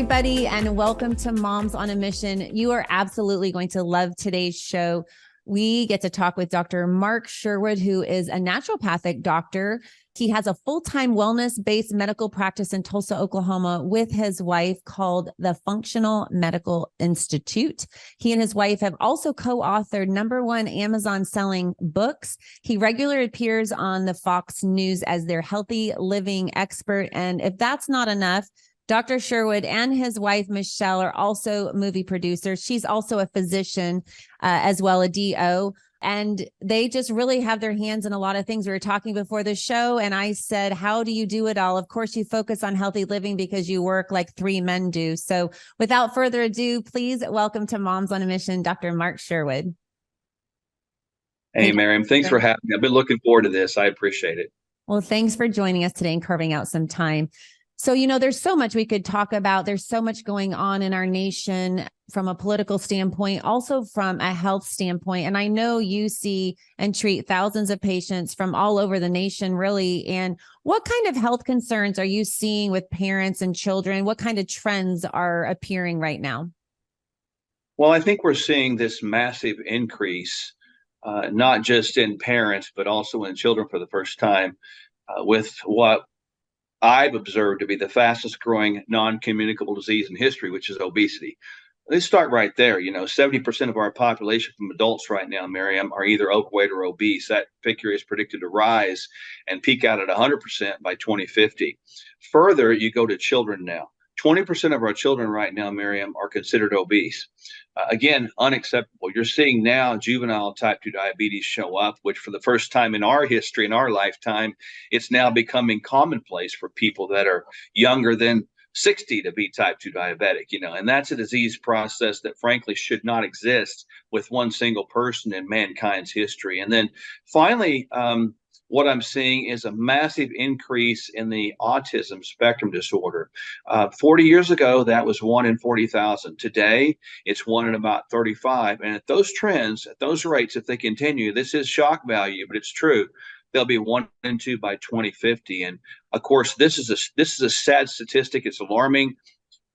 everybody, and welcome to Moms on a Mission. You are absolutely going to love today's show. We get to talk with Dr. Mark Sherwood, who is a naturopathic doctor. He has a full-time wellness-based medical practice in Tulsa, Oklahoma, with his wife called the Functional Medical Institute. He and his wife have also co-authored #1 Amazon-selling books. He regularly appears on the Fox News as their healthy living expert. And if that's not enough, Dr. Sherwood and his wife, Michele, are also movie producers. She's also a physician as well, a DO. And they just really have their hands in a lot of things. We were talking before the show, and I said, how do you do it all? Of course, you focus on healthy living because you work like 3 men do. So without further ado, please welcome to Moms on a Mission, Dr. Mark Sherwood. Hey, Miriam, thanks for having me. I've been looking forward to this. I appreciate it. Well, thanks for joining us today and carving out some time. So, there's so much we could talk about. There's so much going on in our nation from a political standpoint, also from a health standpoint. And I know you see and treat thousands of patients from all over the nation, really. And what kind of health concerns are you seeing with parents and children? What kind of trends are appearing right now? Well, I think we're seeing this massive increase, not just in parents, but also in children for the first time, with what I've observed to be the fastest growing non-communicable disease in history, which is obesity. Let's start right there. 70% of our population from adults right now, Miriam, are either overweight or obese. That figure is predicted to rise and peak out at 100% by 2050. Further, you go to children now. 20% of our children right now, Miriam, are considered obese. Again, unacceptable. You're seeing now juvenile type 2 diabetes show up, which for the first time in our history, in our lifetime, it's now becoming commonplace for people that are younger than 60 to be type 2 diabetic, and that's a disease process that frankly should not exist with one single person in mankind's history. And then finally, what I'm seeing is a massive increase in the autism spectrum disorder. 40 years ago, that was 1 in 40,000. Today, it's 1 in about 35. And at those trends, at those rates, if they continue, this is shock value, but it's true. There'll be 1 in 2 by 2050. And of course, this is a sad statistic. It's alarming.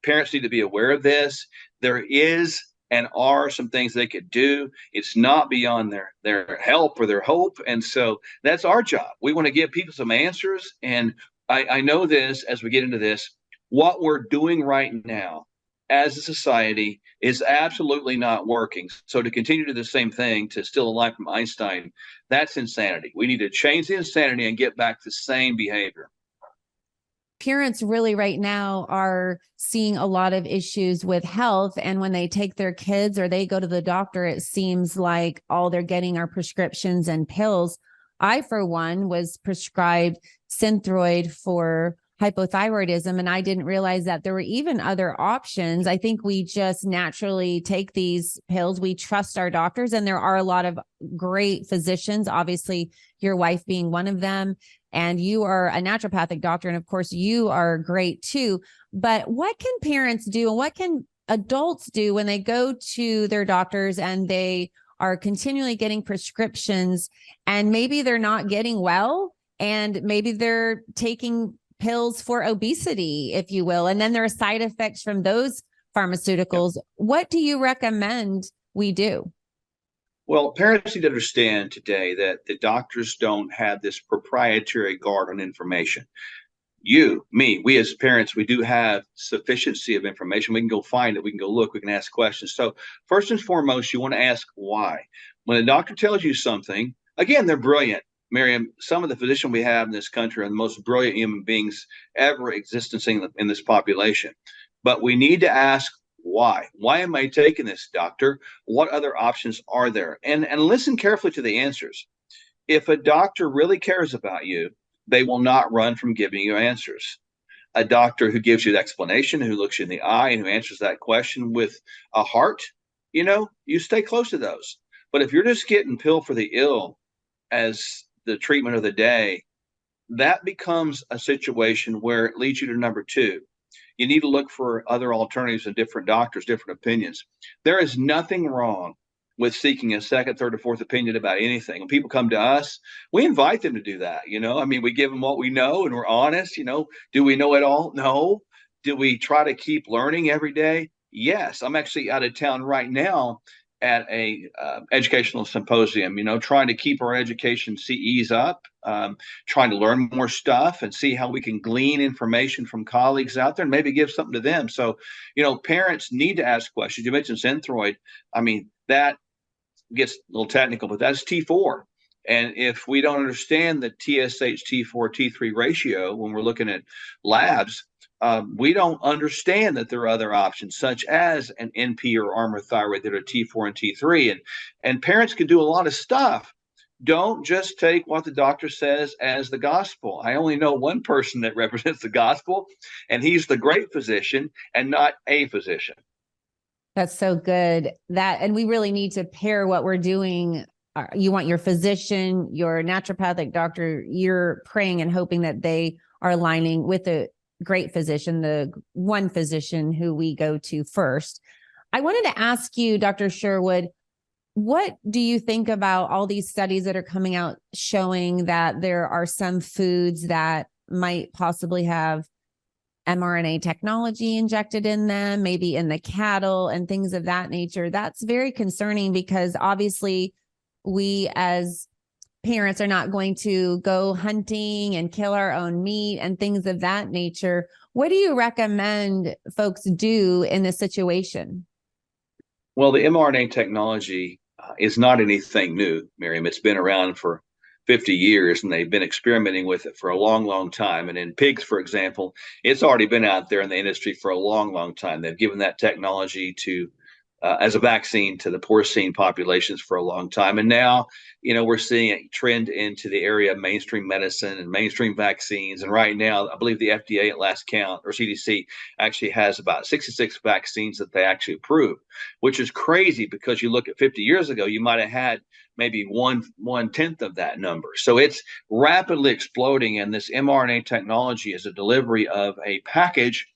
Parents need to be aware of this. There is and are some things they could do. It's not beyond their help or their hope. And so that's our job. We want to give people some answers. And I know this as we get into this, what we're doing right now as a society is absolutely not working. So to continue to do the same thing, to steal a line from Einstein, that's insanity. We need to change the insanity and get back to sane behavior. Parents really right now are seeing a lot of issues with health. And when they take their kids or they go to the doctor, it seems like all they're getting are prescriptions and pills. I, for one, was prescribed Synthroid for hypothyroidism, and I didn't realize that there were even other options. I think we just naturally take these pills. We trust our doctors, and there are a lot of great physicians, obviously your wife being one of them. And you are a naturopathic doctor. And of course, you are great too. But what can parents do and what can adults do when they go to their doctors and they are continually getting prescriptions and maybe they're not getting well and maybe they're taking pills for obesity, if you will, and then there are side effects from those pharmaceuticals? What do you recommend we do? Well, parents need to understand today that the doctors don't have this proprietary guard on information. You, me, we as parents, we do have sufficiency of information. We can go find it. We can go look. We can ask questions. So first and foremost, you want to ask why. When a doctor tells you something, again, they're brilliant. Miriam, some of the physicians we have in this country are the most brilliant human beings ever existing in this population. But we need to ask why. Why am I taking this, doctor? What other options are there? And listen carefully to the answers. If a doctor really cares about you, they will not run from giving you answers. A doctor who gives you the explanation, who looks you in the eye, and who answers that question with a heart, you stay close to those. But if you're just getting pill for the ill as the treatment of the day, that becomes a situation where it leads you to number 2. You need to look for other alternatives and different doctors, different opinions. There is nothing wrong with seeking a second, third, or fourth opinion about anything. When people come to us, we invite them to do that. We give them what we know and we're honest. Do we know it all? No. Do we try to keep learning every day? Yes. I'm actually out of town right now at a educational symposium, trying to keep our education CEs up, trying to learn more stuff and see how we can glean information from colleagues out there and maybe give something to them. So, parents need to ask questions. You mentioned Synthroid. I mean, that gets a little technical, but that's T4. And if we don't understand the TSH T4 T3 ratio when we're looking at labs, we don't understand that there are other options, such as an NP or Armour thyroid that are T4 and T3. And parents can do a lot of stuff. Don't just take what the doctor says as the gospel. I only know one person that represents the gospel, and he's the great physician and not a physician. That's so good. And we really need to pair what we're doing. You want your physician, your naturopathic doctor, you're praying and hoping that they are aligning with a great physician, the one physician who we go to first. I wanted to ask you, Dr. Sherwood, what do you think about all these studies that are coming out showing that there are some foods that might possibly have mRNA technology injected in them, maybe in the cattle and things of that nature? That's very concerning because obviously we as parents are not going to go hunting and kill our own meat and things of that nature. What do you recommend folks do in this situation? Well, the mRNA technology is not anything new, Miriam. It's been around for 50 years, and they've been experimenting with it for a long, long time. And in pigs, for example, it's already been out there in the industry for a long, long time. They've given that technology to as a vaccine to the porcine populations for a long time. And now, we're seeing a trend into the area of mainstream medicine and mainstream vaccines. And right now, I believe the FDA at last count, or CDC, actually has about 66 vaccines that they actually approved, which is crazy because you look at 50 years ago, you might have had maybe one-tenth of that number. So it's rapidly exploding. And this mRNA technology as a delivery of a package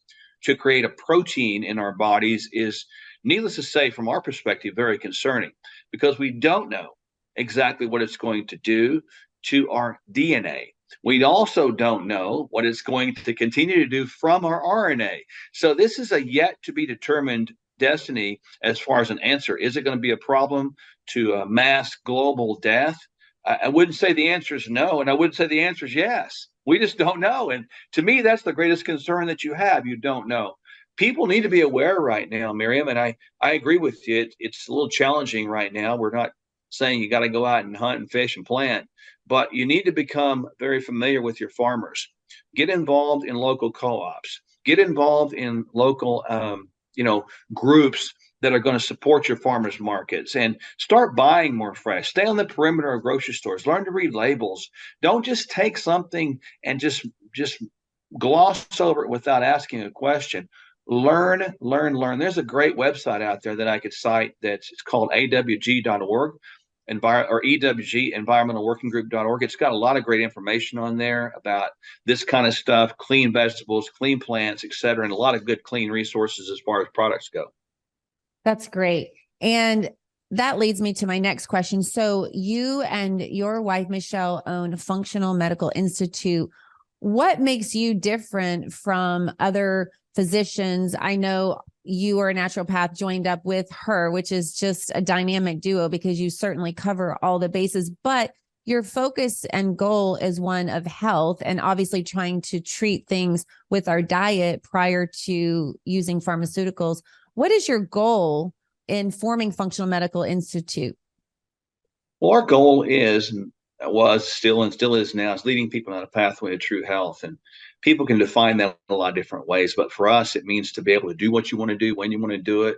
to create a protein in our bodies is, needless to say, from our perspective, very concerning because we don't know exactly what it's going to do to our DNA. We also don't know what it's going to continue to do from our RNA. So this is a yet to be determined destiny as far as an answer. Is it going to be a problem to mass global death? I wouldn't say the answer is no, and I wouldn't say the answer is yes. We just don't know. And to me, that's the greatest concern that you have. You don't know. People need to be aware right now, Miriam, and I agree with you. It's a little challenging right now. We're not saying you got to go out and hunt and fish and plant, but you need to become very familiar with your farmers. Get involved in local co-ops. Get involved in local, groups that are going to support your farmers markets and start buying more fresh. Stay on the perimeter of grocery stores. Learn to read labels. Don't just take something and just gloss over it without asking a question. Learn. There's a great website out there that I could cite it's called awg.org or EWG, environmentalworkinggroup.org. It's got a lot of great information on there about this kind of stuff, clean vegetables, clean plants, et cetera, and a lot of good clean resources as far as products go. That's great. And that leads me to my next question. So you and your wife, Michele, own Functional Medical Institute. What makes you different from other physicians? I know you are a naturopath joined up with her, which is just a dynamic duo because you certainly cover all the bases, but your focus and goal is one of health and obviously trying to treat things with our diet prior to using pharmaceuticals. What is your goal in forming Functional Medical Institute? Well, our goal was still and still is now is leading people on a pathway to true health. And people can define that in a lot of different ways. But for us, it means to be able to do what you want to do, when you want to do it,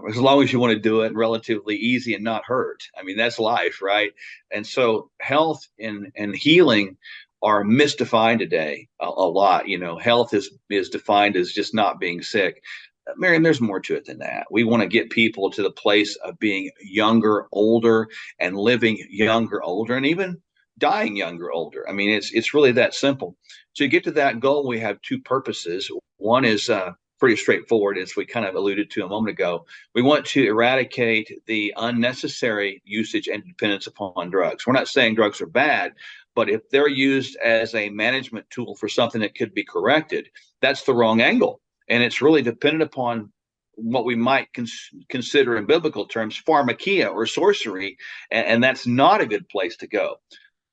as long as you want to do it relatively easy and not hurt. I mean, that's life, right? And so health and healing are misdefined today a lot. Health is defined as just not being sick. Miriam, there's more to it than that. We want to get people to the place of being younger, older, and living younger, older, and even dying younger, older. I mean, it's really that simple. To get to that goal, we have two purposes. One is pretty straightforward, as we kind of alluded to a moment ago. We want to eradicate the unnecessary usage and dependence upon drugs. We're not saying drugs are bad, but if they're used as a management tool for something that could be corrected, that's the wrong angle. And it's really dependent upon what we might consider in biblical terms pharmakia or sorcery, and that's not a good place to go.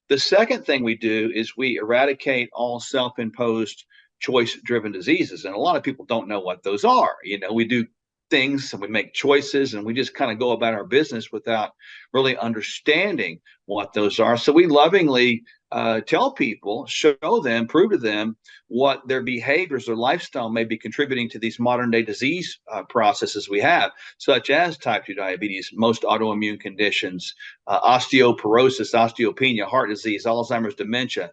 The second thing we do is we eradicate all self-imposed choice-driven diseases, and a lot of people don't know what those are. We do things and we make choices and we just kind of go about our business without really understanding what those are. So we lovingly tell people, show them, prove to them what their behaviors or lifestyle may be contributing to these modern day disease processes we have, such as type 2 diabetes, most autoimmune conditions, osteoporosis, osteopenia, heart disease, Alzheimer's, dementia,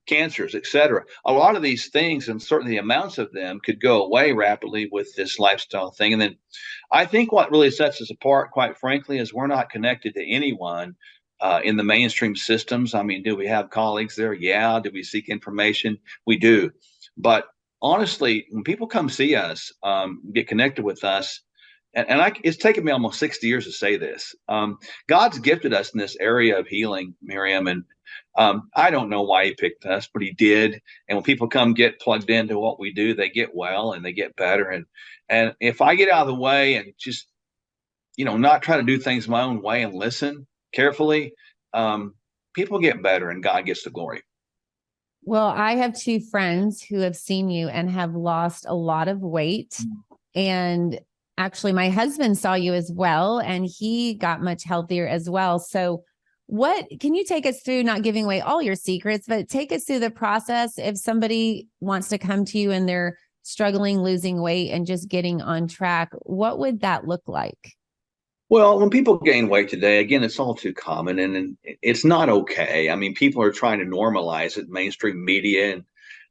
cancers, etc. A lot of these things, and certainly amounts of them, could go away rapidly with this lifestyle thing. And then I think what really sets us apart, quite frankly, is we're not connected to anyone in the mainstream systems. I mean, do we have colleagues there? Yeah. Do we seek information? We do. But honestly, when people come see us, get connected with us, it's taken me almost 60 years to say this. God's gifted us in this area of healing, Miriam, and I don't know why he picked us, but he did. And when people come get plugged into what we do, they get well and they get better. And if I get out of the way and just, not try to do things my own way and listen carefully, people get better and God gets the glory. Well, I have two friends who have seen you and have lost a lot of weight. And actually, my husband saw you as well, and he got much healthier as well. So what can you take us through, not giving away all your secrets, but take us through the process if somebody wants to come to you and they're struggling losing weight and just getting on track? What would that look like? Well, when people gain weight today, again, it's all too common and it's not okay. I mean, people are trying to normalize it, mainstream media,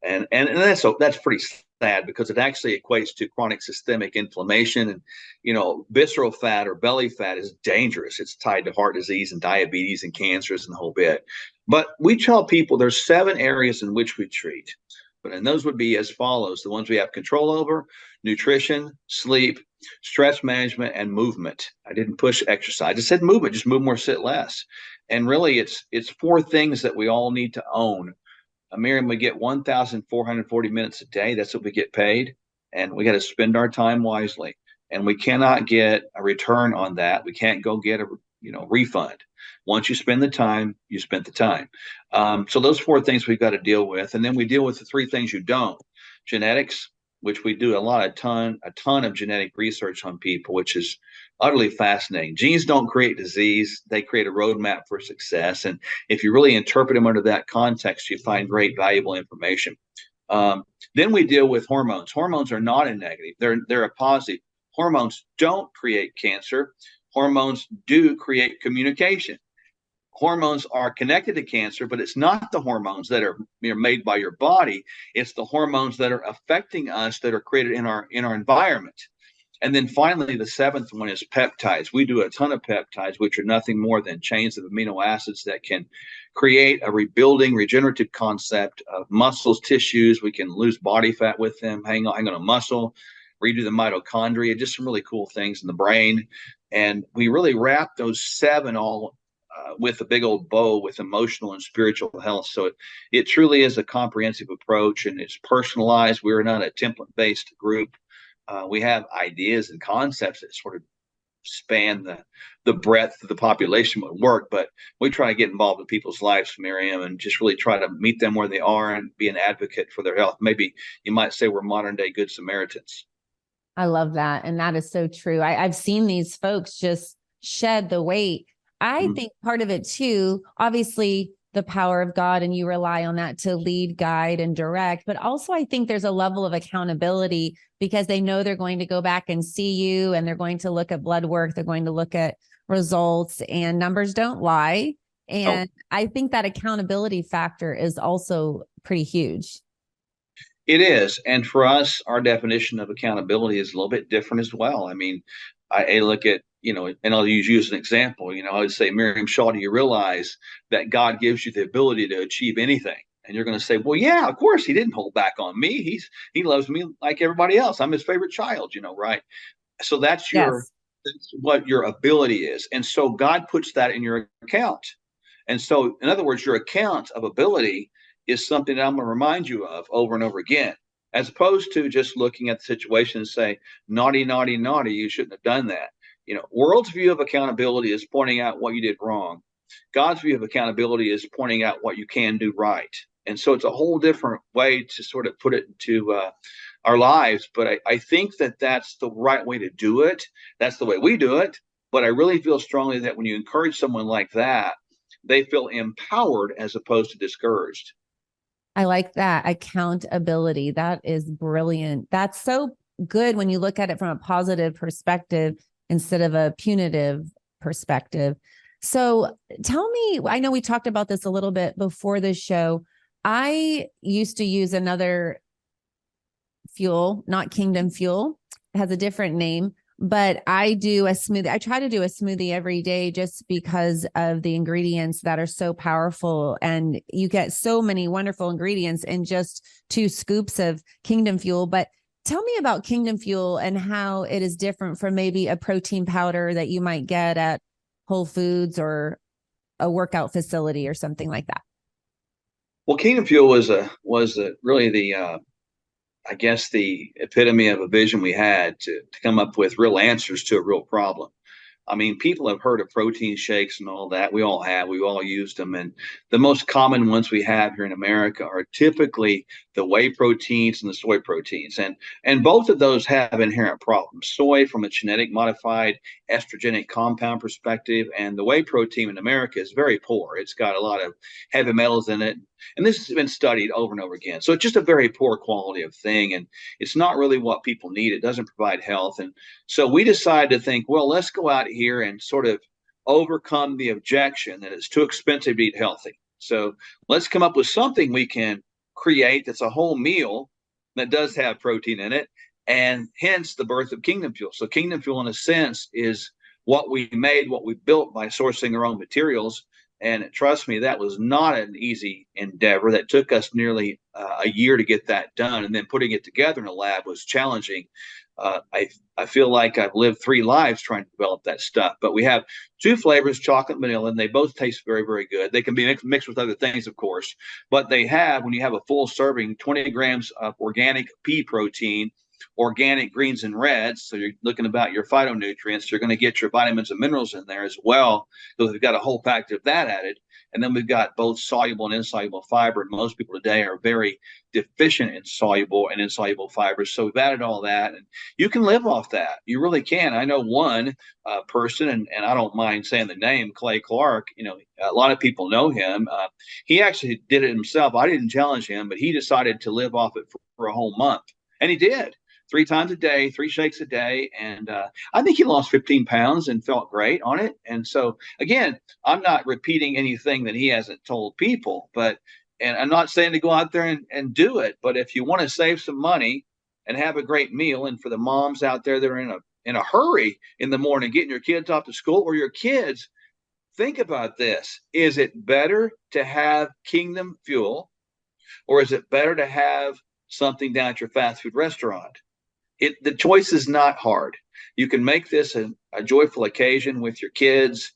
and that's pretty sad because it actually equates to chronic systemic inflammation. And visceral fat or belly fat is dangerous. It's tied to heart disease and diabetes and cancers and the whole bit. But we tell people there's 7 areas in which we treat. And those would be as follows: the ones we have control over: nutrition, sleep, stress management, and movement. I didn't push exercise. I just said movement, just move more, sit less. And really it's 4 things that we all need to own. Miriam, we get 1,440 minutes a day. That's what we get paid. And we got to spend our time wisely. And we cannot get a return on that. We can't go get a refund. Once you spend the time, you spent the time. So those 4 things we've got to deal with. And then we deal with the 3 things you don't. Genetics, which we do a ton of genetic research on people, which is utterly fascinating. Genes don't create disease. They create a roadmap for success. And if you really interpret them under that context, you find great, valuable information. Then we deal with hormones. Hormones are not a negative. They're a positive. Hormones don't create cancer. Hormones do create communication. Hormones are connected to cancer, but it's not the hormones that are made by your body. It's the hormones that are affecting us that are created in our environment. And then finally, the 7th one is peptides. We do a ton of peptides, which are nothing more than chains of amino acids that can create a rebuilding, regenerative concept of muscles, tissues. We can lose body fat with them, hang on a muscle, redo the mitochondria, just some really cool things in the brain. And we really wrap those 7 all with a big old bow with emotional and spiritual health. So it truly is a comprehensive approach, and it's personalized. We're not a template-based group. We have ideas and concepts that sort of span the breadth of the population would work, but we try to get involved in people's lives, Miriam, and just really try to meet them where they are and be an advocate for their health. Maybe you might say we're modern day Good Samaritans. I love that. And that is so true. I've seen these folks just shed the weight. I think part of it too, obviously the power of God, and you rely on that to lead, guide, and direct. But also I think there's a level of accountability because they know they're going to go back and see you, and they're going to look at blood work. They're going to look at results, and numbers don't lie. And I think that accountability factor is also pretty huge. It is. And for us, our definition of accountability is a little bit different as well. I mean, I look at, and I'll use you as an example. I would say, Miriam Shaw, do you realize that God gives you the ability to achieve anything? And you're going to say, well, yeah, of course, he didn't hold back on me. He loves me like everybody else. I'm his favorite child, right? So that's what your ability is. And so God puts that in your account. And so, in other words, your account of ability is something that I'm going to remind you of over and over again. as opposed to just looking at the situation and say, naughty, naughty, naughty, you shouldn't have done that. World's view of accountability is pointing out what you did wrong. God's view of accountability is pointing out what you can do right. And so it's a whole different way to sort of put it into our lives. But I think that that's the right way to do it. That's the way we do it. But I really feel strongly that when you encourage someone like that, they feel empowered as opposed to discouraged. I like that accountability. That is brilliant. That's so good when you look at it from a positive perspective instead of a punitive perspective. So tell me, I know we talked about this a little bit before this show. I used to use another fuel, not Kingdom Fuel. It has a different name, but I do a smoothie. I try to do a smoothie every day just because of the ingredients that are so powerful. And you get so many wonderful ingredients in just 2 scoops of Kingdom Fuel. But tell me about Kingdom Fuel and how it is different from maybe a protein powder that you might get at Whole Foods or a workout facility or something like that. Well, Kingdom Fuel was really the I guess the epitome of a vision we had to come up with real answers to a real problem. I mean, people have heard of protein shakes and all that. We all have. We've all used them. And the most common ones we have here in America are typically the whey proteins and the soy proteins. And both of those have inherent problems. Soy from a genetic modified estrogenic compound perspective, and the whey protein in America is very poor. It's got a lot of heavy metals in it. And this has been studied over and over again. So it's just a very poor quality of thing. And it's not really what people need. It doesn't provide health. And so we decided to think, well, let's go out here and sort of overcome the objection that it's too expensive to eat healthy. So let's come up with something we can create that's a whole meal that does have protein in it, and hence the birth of Kingdom Fuel. So Kingdom Fuel, in a sense, is what we made, what we built by sourcing our own materials. And trust me, that was not an easy endeavor. That took us nearly a year to get that done. And then putting it together in a lab was challenging. I feel like I've lived 3 lives trying to develop that stuff. But we have 2 flavors, chocolate and vanilla, and they both taste very, very good. They can be mixed with other things, of course. But they have, when you have a full serving, 20 grams of organic pea protein, organic greens and reds. So you're looking about your phytonutrients. You're going to get your vitamins and minerals in there as well. So we've got a whole packet of that added. And then we've got both soluble and insoluble fiber. And most people today are very deficient in soluble and insoluble fibers. So we've added all that. And you can live off that. You really can. I know one person, and I don't mind saying the name, Clay Clark. A lot of people know him. He actually did it himself. I didn't challenge him, but he decided to live off it for a whole month. And he did. 3 times a day, 3 shakes a day. And I think he lost 15 pounds and felt great on it. And so, again, I'm not repeating anything that he hasn't told people, and I'm not saying to go out there and do it. But if you want to save some money and have a great meal, and for the moms out there that are in a hurry in the morning, getting your kids off to school, or your kids, think about this. Is it better to have Kingdom Fuel, or is it better to have something down at your fast food restaurant? The choice is not hard. You can make this a joyful occasion with your kids,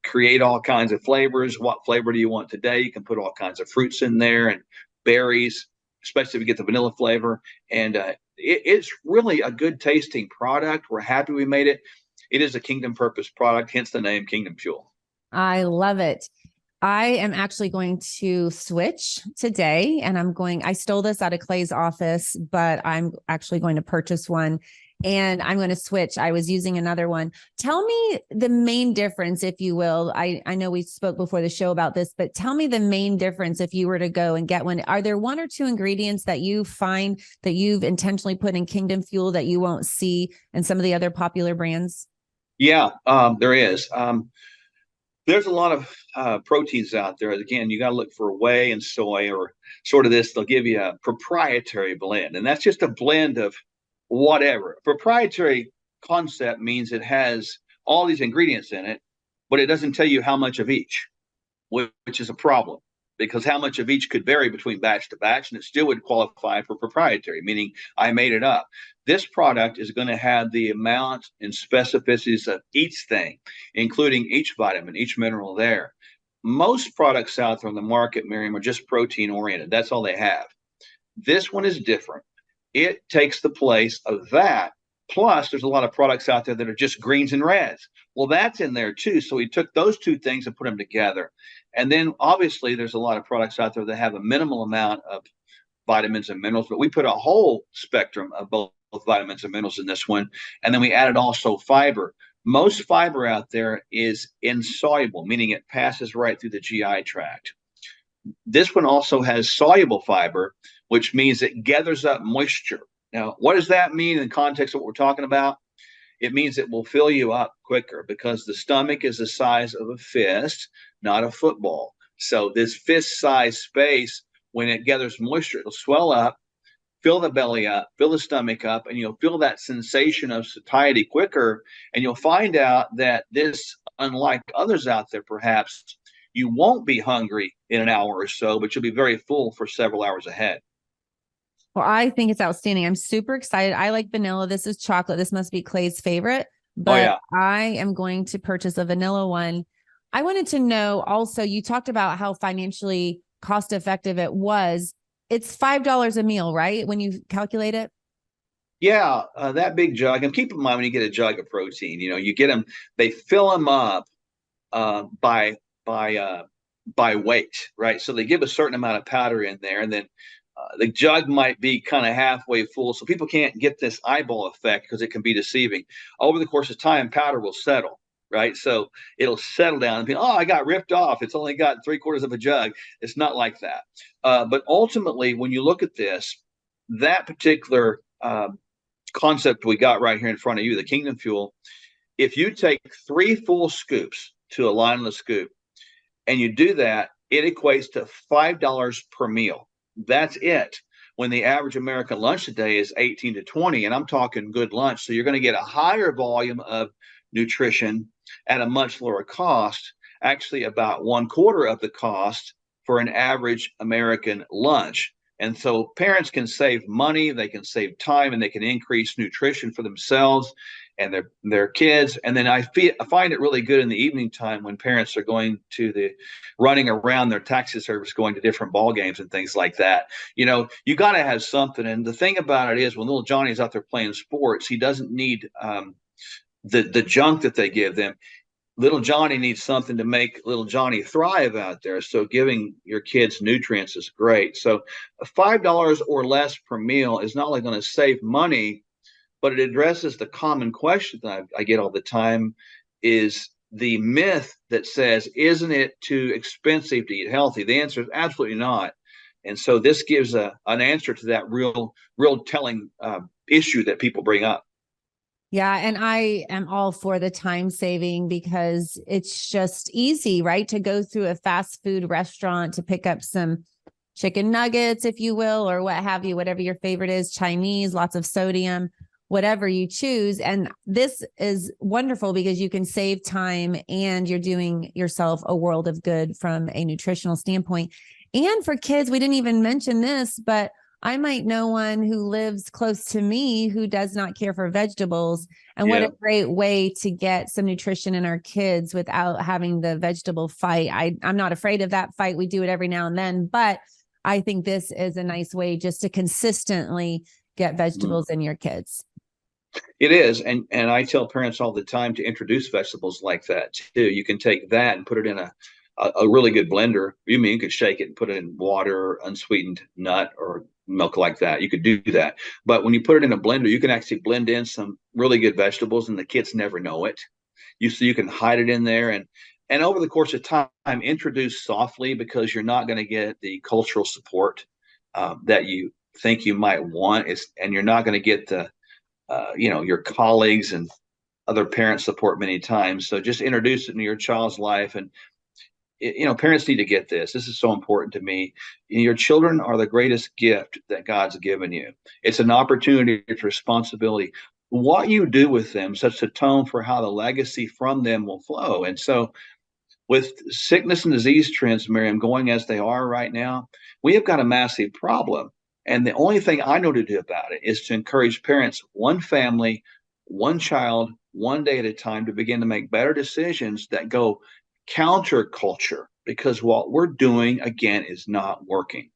create all kinds of flavors. What flavor do you want today? You can put all kinds of fruits in there and berries, especially if you get the vanilla flavor. And it's really a good tasting product. We're happy we made it. It is a Kingdom Purpose product, hence the name Kingdom Fuel. I love it. I am actually going to switch today, and I stole this out of Clay's office, but I'm actually going to purchase one, and I'm going to switch. I was using another one. Tell me the main difference, if you will. I know we spoke before the show about this, but tell me the main difference if you were to go and get one. Are there 1 or 2 ingredients that you find that you've intentionally put in Kingdom Fuel that you won't see in some of the other popular brands? Yeah, there is. There's a lot of proteins out there. Again, you got to look for whey and soy, or sort of this. They'll give you a proprietary blend, and that's just a blend of whatever. A proprietary concept means it has all these ingredients in it, but it doesn't tell you how much of each, which is a problem, because how much of each could vary between batch to batch, and it still would qualify for proprietary, meaning I made it up. This product is going to have the amount and specificities of each thing, including each vitamin, each mineral there. Most products out there on the market, Miriam, are just protein oriented. That's all they have. This one is different. It takes the place of that. Plus, there's a lot of products out there that are just greens and reds. Well, that's in there too. So we took those two things and put them together. And then obviously, there's a lot of products out there that have a minimal amount of vitamins and minerals, but we put a whole spectrum of both vitamins and minerals in this one. And then we added also fiber. Most fiber out there is insoluble, meaning it passes right through the GI tract. This one also has soluble fiber, which means it gathers up moisture. Now, what does that mean in the context of what we're talking about? It means it will fill you up quicker because the stomach is the size of a fist, not a football. So this fist size space, when it gathers moisture, it'll swell up, fill the belly up, fill the stomach up, and you'll feel that sensation of satiety quicker. And you'll find out that this, unlike others out there, perhaps you won't be hungry in an hour or so, but you'll be very full for several hours ahead. Well, I think it's outstanding. I'm super excited. I like vanilla. This is chocolate. This must be Clay's favorite, Oh, but yeah. I am going to purchase a vanilla one. I wanted to know also, you talked about how financially cost effective it was. It's $5 a meal, right? When you calculate it? Yeah, that big jug. And keep in mind when you get a jug of protein, you get them, they fill them up uh, by by uh, by weight, right? So they give a certain amount of powder in there, and then the jug might be kind of halfway full, so people can't get this eyeball effect because it can be deceiving. Over the course of time, powder will settle, right? So it'll settle down and be, oh, I got ripped off. It's only got 3/4 of a jug. It's not like that. But ultimately, when you look at this, that particular concept we got right here in front of you, the Kingdom Fuel, if you take 3 full scoops to a line of the scoop and you do that, it equates to $5 per meal. That's it. When the average American lunch today is 18 to 20, and I'm talking good lunch. So you're going to get a higher volume of nutrition at a much lower cost, actually about 1/4 of the cost for an average American lunch. And so parents can save money, they can save time, and they can increase nutrition for themselves and their kids. And then I find it really good in the evening time when parents are going to the running around their taxi service, going to different ball games and things like that. You got to have something. And the thing about it is, when little Johnny's out there playing sports, he doesn't need the junk that they give them. Little Johnny needs something to make little Johnny thrive out there. So giving your kids nutrients is great. So $5 or less per meal is not only going to save money, but it addresses the common question that I get all the time, is the myth that says, isn't it too expensive to eat healthy? The answer is absolutely not. And so this gives an answer to that real telling issue that people bring up. Yeah. And I am all for the time saving because it's just easy, right? To go through a fast food restaurant to pick up some chicken nuggets, if you will, or what have you, whatever your favorite is, Chinese, lots of sodium, whatever you choose. And this is wonderful because you can save time and you're doing yourself a world of good from a nutritional standpoint. And for kids, we didn't even mention this, but I might know one who lives close to me who does not care for vegetables. And what Yeah. a great way to get some nutrition in our kids without having the vegetable fight. I'm not afraid of that fight. We do it every now and then, but I think this is a nice way just to consistently get vegetables in your kids. It is, and I tell parents all the time to introduce vegetables like that too. You can take that and put it in a really good blender. You could shake it and put it in water, unsweetened nut or milk like that. You could do that. But when you put it in a blender, you can actually blend in some really good vegetables, and the kids never know it. You can hide it in there, and over the course of time, introduce softly, because you're not going to get the cultural support that you think you might want. And you're not going to get the your colleagues and other parents support many times. So just introduce it into your child's life. And parents need to get this. This is so important to me. Your children are the greatest gift that God's given you. It's an opportunity, it's responsibility. What you do with them sets the tone for how the legacy from them will flow. And so with sickness and disease trends, Miriam, going as they are right now, we have got a massive problem. And the only thing I know to do about it is to encourage parents, one family, one child, one day at a time, to begin to make better decisions that go counter culture, because what we're doing, again, is not working.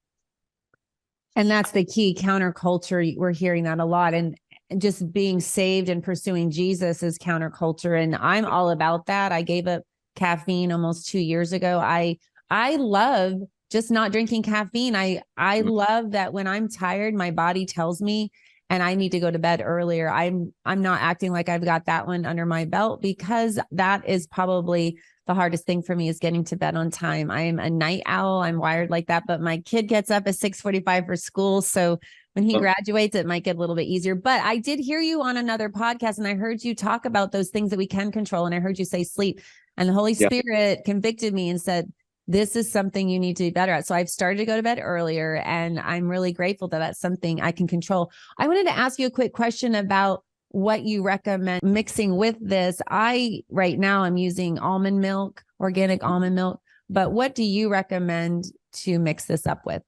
And that's the key counterculture. We're hearing that a lot. And just being saved and pursuing Jesus is counterculture. And I'm all about that. I gave up caffeine almost 2 years ago. I love just not drinking caffeine. I love that when I'm tired, my body tells me and I need to go to bed earlier. I'm not acting like I've got that one under my belt, because that is probably the hardest thing for me, is getting to bed on time. I'm a night owl. I'm wired like that, but my kid gets up at 6:45 for school. So when he graduates, it might get a little bit easier. But I did hear you on another podcast, and I heard you talk about those things that we can control. And I heard you say sleep, and the Holy Spirit convicted me and said, this is something you need to be better at. So I've started to go to bed earlier, and I'm really grateful that that's something I can control. I wanted to ask you a quick question about what you recommend mixing with this. Right now I'm using almond milk, organic almond milk, but what do you recommend to mix this up with?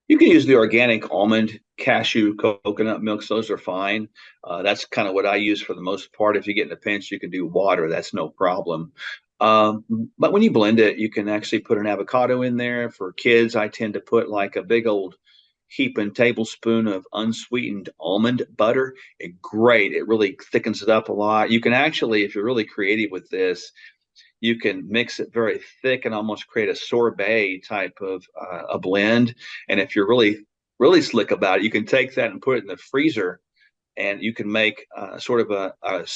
You can use the organic almond, cashew, coconut milks. Those are fine. That's kind of what I use for the most part. If you get in a pinch, you can do water. That's no problem. Um, but when you blend it, you can actually put an avocado in there. For kids, I tend to put like a big old heaping tablespoon of unsweetened almond butter. Great. It really thickens it up a lot. You can actually, if you're really creative with this, you can mix it very thick and almost create a sorbet type of a blend. And if you're really slick about it, you can take that and put it in the freezer, and you can make sort of a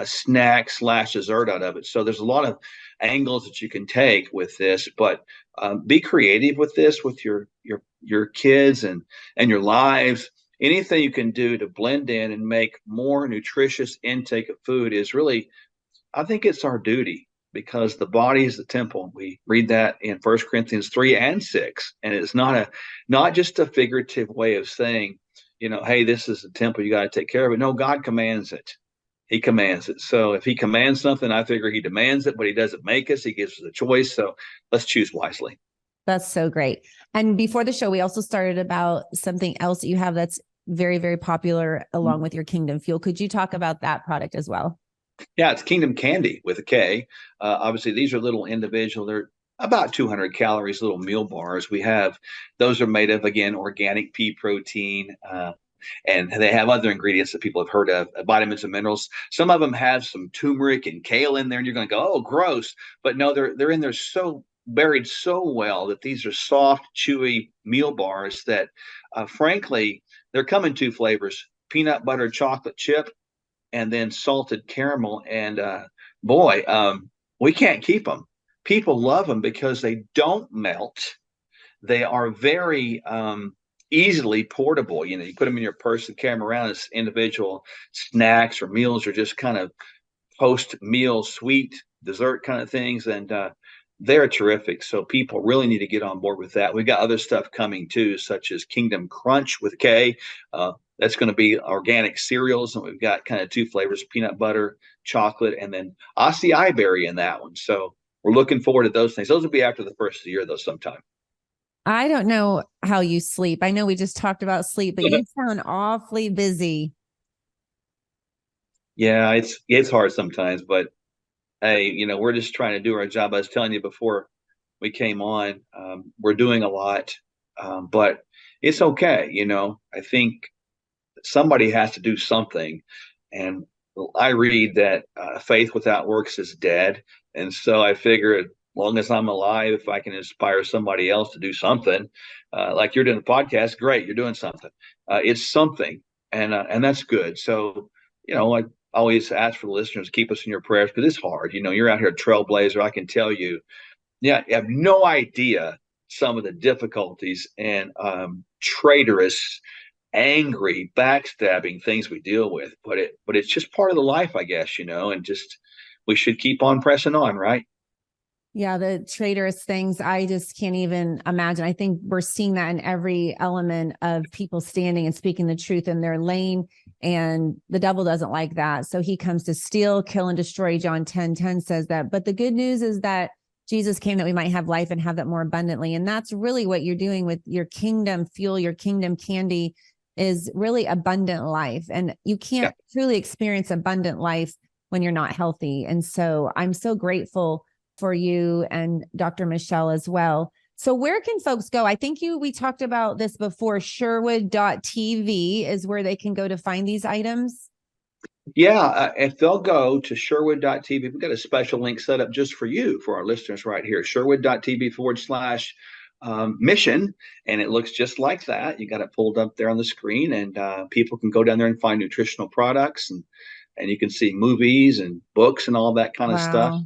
snack slash dessert out of it. So there's a lot of angles that you can take with this, but be creative with this, with your kids and your lives. Anything you can do to blend in and make more nutritious intake of food is really, I think it's our duty, because the body is the temple. We read that in 1 Corinthians 3 and 6. And it's not just a figurative way of saying, hey, this is the temple, you got to take care of it. No, God commands it. He commands it. So if he commands something, I figure he demands it, but he doesn't make us. He gives us a choice. So let's choose wisely. That's so great. And before the show, we also started about something else that you have that's very, very popular along with your Kingdom Fuel. Could you talk about that product as well? Yeah, it's Kingdom Candy with a K. Obviously, these are little individual. They're about 200 calories, little meal bars. Those are made of, again, organic pea protein. And they have other ingredients that people have heard of, vitamins and minerals. Some of them have some turmeric and kale in there, and you're going to go, oh, gross. But no, they're in there so buried so well that these are soft, chewy meal bars that, frankly, they're come in two flavors: peanut butter chocolate chip, and then salted caramel. And boy, we can't keep them. People love them because they don't melt. They are very easily portable. You put them in your purse and carry them around as individual snacks or meals, or just kind of post meal sweet dessert kind of things. And they're terrific. So people really need to get on board with that. We've got other stuff coming too, such as Kingdom Crunch with K. That's going to be organic cereals, and we've got kind of two flavors: peanut butter, chocolate, and then acai berry in that one. So we're looking forward to those things. Those will be after the first of the year, though, sometime. I don't know how you sleep. I know we just talked about sleep, but you sound awfully busy. Yeah, it's hard sometimes, but hey, we're just trying to do our job. I was telling you before we came on, we're doing a lot, but it's okay. I think somebody has to do something. And I read that faith without works is dead. And so I figure, as long as I'm alive, if I can inspire somebody else to do something, like you're doing the podcast, great, you're doing something. It's something, and that's good. So, I always ask for the listeners, keep us in your prayers, because it's hard. You're out here a trailblazer. I can tell you, yeah, you have no idea some of the difficulties and traitorous, angry, backstabbing things we deal with. But it's just part of the life, I guess, and just we should keep on pressing on, right? Yeah, the traitorous things, I just can't even imagine. I think we're seeing that in every element of people standing and speaking the truth in their lane. And the devil doesn't like that. So he comes to steal, kill, and destroy. John 10:10 says that. But the good news is that Jesus came that we might have life and have that more abundantly. And that's really what you're doing with your Kingdom Fuel, your Kingdom Candy, is really abundant life. And you can't truly experience abundant life when you're not healthy. And so I'm so grateful for you and Dr. Michele as well. So where can folks go? I think we talked about this before. Sherwood.tv is where they can go to find these items. Yeah, if they'll go to Sherwood.tv, we've got a special link set up just for you, for our listeners right here, Sherwood.tv / mission. And it looks just like that. You got it pulled up there on the screen, and people can go down there and find nutritional products, and you can see movies and books and all that kind of stuff. Wow.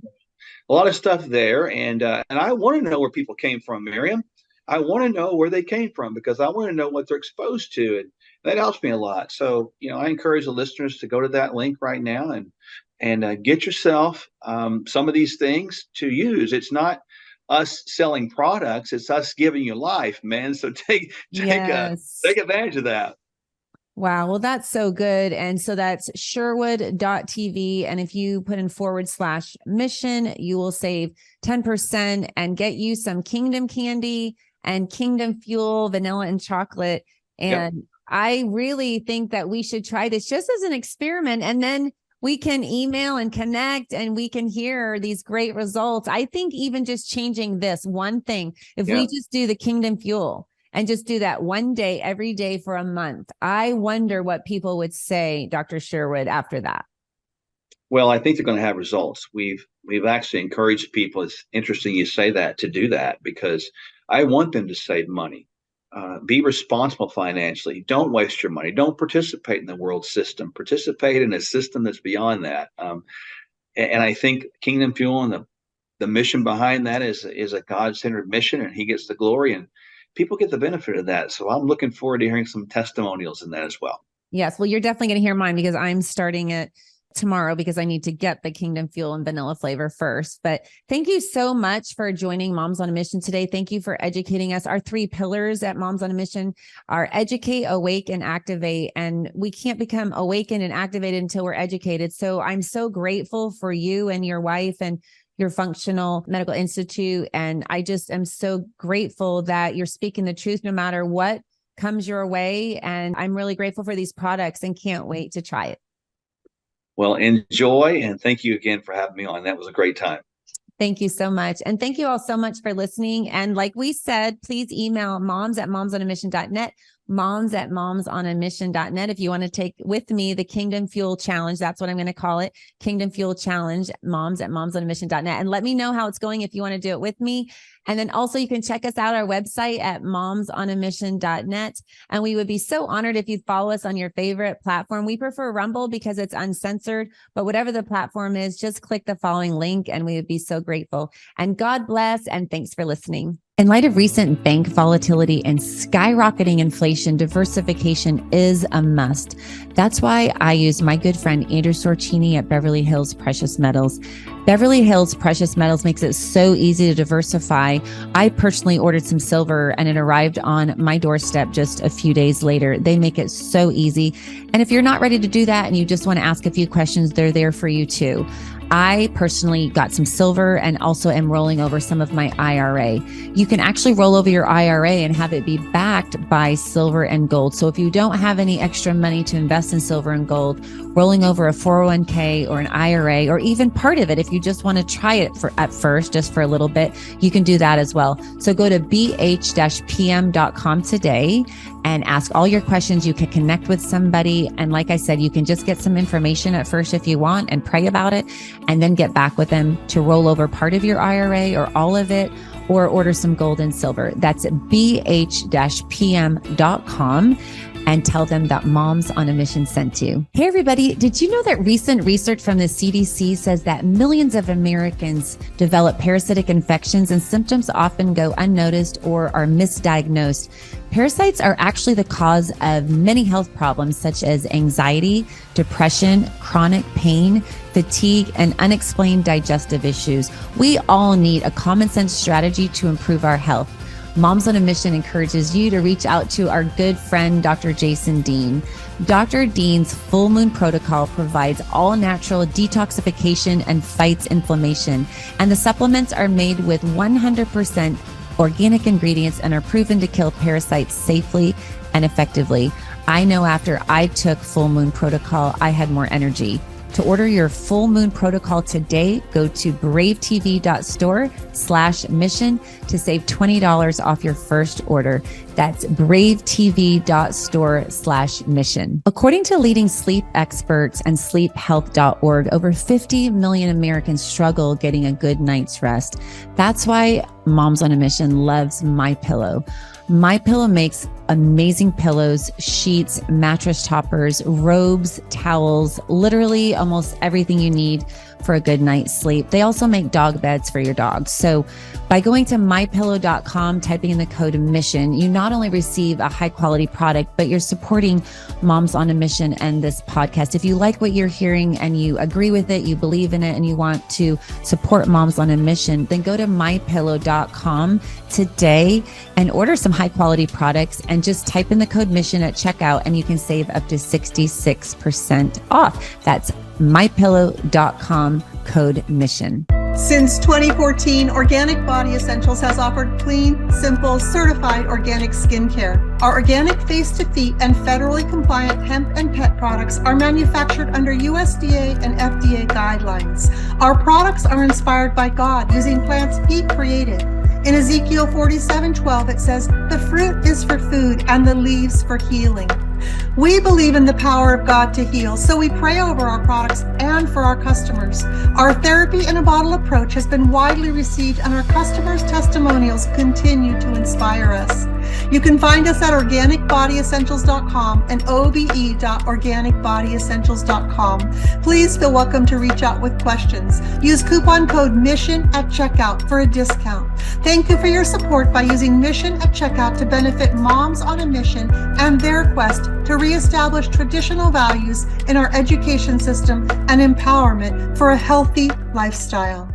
A lot of stuff there. And I want to know where people came from, Miriam. I want to know where they came from, because I want to know what they're exposed to. And that helps me a lot. So, I encourage the listeners to go to that link right now and get yourself some of these things to use. It's not us selling products, it's us giving you life, man. So take Yes. advantage of that. Wow. Well, that's so good. And so that's Sherwood.tv. And if you put in / mission, you will save 10% and get you some Kingdom candy and Kingdom Fuel, vanilla and chocolate. And Yep. I really think that we should try this just as an experiment. And then we can email and connect and we can hear these great results. I think even just changing this one thing, if we just do the Kingdom Fuel and just do that one day, every day for a month, I wonder what people would say, Dr. Sherwood, after that. Well, I think they're going to have results. We've actually encouraged people. It's interesting you say that, to do that, because I want them to save money. Be responsible financially. Don't waste your money. Don't participate in the world system. Participate in a system that's beyond that. And I think Kingdom Fuel and the mission behind that is a God-centered mission, and He gets the glory, and people get the benefit of that. So I'm looking forward to hearing some testimonials in that as well. Yes. Well, you're definitely going to hear mine, because I'm starting it tomorrow, because I need to get the Kingdom Fuel and vanilla flavor first. But thank you so much for joining Moms on a Mission today. Thank you for educating us. Our 3 pillars at Moms on a Mission are educate, awake, and activate. And we can't become awakened and activated until we're educated. So I'm so grateful for you and your wife and your Functional Medical Institute. And I just am so grateful that you're speaking the truth no matter what comes your way. And I'm really grateful for these products and can't wait to try it. Well, enjoy, and thank you again for having me on. That was a great time. Thank you so much. And thank you all so much for listening. And like we said, please email moms@momsonamission.net, moms@momsonamission.net. If you want to take with me the Kingdom Fuel Challenge, that's what I'm going to call it. Kingdom Fuel Challenge, moms@momsonamission.net. And let me know how it's going if you want to do it with me. And then also you can check us out, our website at momsonamission.net. And we would be so honored if you'd follow us on your favorite platform. We prefer Rumble because it's uncensored, but whatever the platform is, just click the following link and we would be so grateful. And God bless, and thanks for listening. In light of recent bank volatility and skyrocketing inflation, diversification is a must. That's why I use my good friend Andrew Sorcini at Beverly Hills Precious Metals. Beverly Hills Precious Metals makes it so easy to diversify. I personally ordered some silver and it arrived on my doorstep just a few days later. They make it so easy. And if you're not ready to do that and you just want to ask a few questions, they're there for you too. I personally got some silver and also am rolling over some of my IRA. You can actually roll over your IRA and have it be backed by silver and gold. So if you don't have any extra money to invest in silver and gold, rolling over a 401k or an IRA, or even part of it, if you just want to try it at first, just for a little bit, you can do that as well. So go to bh-pm.com today and ask all your questions. You can connect with somebody. And like I said, you can just get some information at first if you want and pray about it, and then get back with them to roll over part of your IRA or all of it, or order some gold and silver. That's bh-pm.com. and tell them that Moms on a Mission sent you. Hey, everybody. Did you know that recent research from the CDC says that millions of Americans develop parasitic infections and symptoms often go unnoticed or are misdiagnosed? Parasites are actually the cause of many health problems such as anxiety, depression, chronic pain, fatigue, and unexplained digestive issues. We all need a common sense strategy to improve our health. Moms on a Mission encourages you to reach out to our good friend, Dr. Jason Dean. Dr. Dean's Full Moon Protocol provides all natural detoxification and fights inflammation. And the supplements are made with 100% organic ingredients and are proven to kill parasites safely and effectively. I know after I took Full Moon Protocol, I had more energy. To order your full moon protocol today, go to bravetv.store/mission to save $20 off your first order. That's bravetv.store/mission. According to leading sleep experts and sleephealth.org, over 50 million Americans struggle getting a good night's rest. That's why Moms on a Mission loves MyPillow. MyPillow makes amazing pillows, sheets, mattress toppers, robes, towels, literally almost everything you need for a good night's sleep. They also make dog beds for your dogs. So by going to mypillow.com, typing in the code MISSION, you not only receive a high quality product, but you're supporting Moms on a Mission and this podcast. If you like what you're hearing and you agree with it, you believe in it, and you want to support Moms on a Mission, then go to mypillow.com today and order some high quality products and just type in the code MISSION at checkout and you can save up to 66% off. That's mypillow.com, code MISSION. Since 2014, Organic Body Essentials has offered clean, simple, certified organic skincare. Our organic face-to-feet and federally compliant hemp and pet products are manufactured under USDA and FDA guidelines. Our products are inspired by God using plants He created. In Ezekiel 47:12, it says, "The fruit is for food and the leaves for healing." We believe in the power of God to heal, so we pray over our products and for our customers. Our therapy in a bottle approach has been widely received, and our customers' testimonials continue to inspire us. You can find us at organicbodyessentials.com and obe.organicbodyessentials.com. Please feel welcome to reach out with questions. Use coupon code MISSION at checkout for a discount. Thank you for your support by using MISSION at checkout to benefit Moms on a Mission and their quest to reestablish traditional values in our education system and empowerment for a healthy lifestyle.